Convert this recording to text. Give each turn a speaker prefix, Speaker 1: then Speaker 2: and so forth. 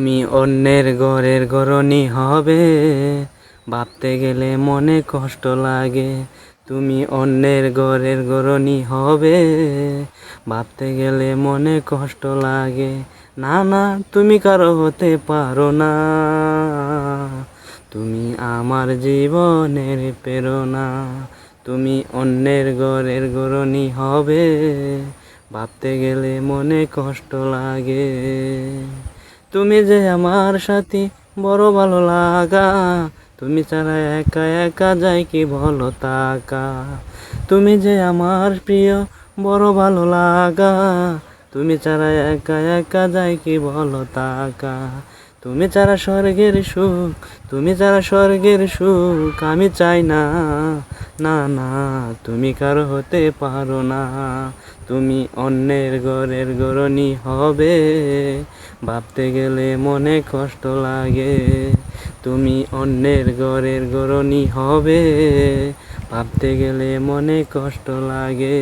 Speaker 1: তুমি অন্যের ঘরের গরনি হবে, ভাবতে গেলে মনে কষ্ট লাগে। তুমি অন্যের ঘরের গরনি হবে, ভাবতে গেলে মনে কষ্ট লাগে। না না, তুমি কারো হতে পারো না, তুমি আমার জীবনের প্রেরণা। তুমি অন্যের ঘরের গরনি হবে, ভাবতে গেলে মনে কষ্ট লাগে। তুমি যে আমার সাথী, বড় ভালো লাগা, তুমি ছাড়া একা একা যাই কি ভালো থাকা। তুমি যে আমার প্রিয়, বড় ভালো লাগা, তুমি ছাড়া একা একা যাই কি ভালো থাকা। তুমি ছাড়া স্বর্গের সুখ, তুমি ছাড়া স্বর্গের সুখ আমি চাই না। না না, তুমি কারো হতে পারো না। তুমি অন্যের ঘরের গরনি হবে, ভাবতে গেলে মনে কষ্ট লাগে। তুমি অন্যের ঘরের গরনি হবে, ভাবতে গেলে মনে কষ্ট লাগে।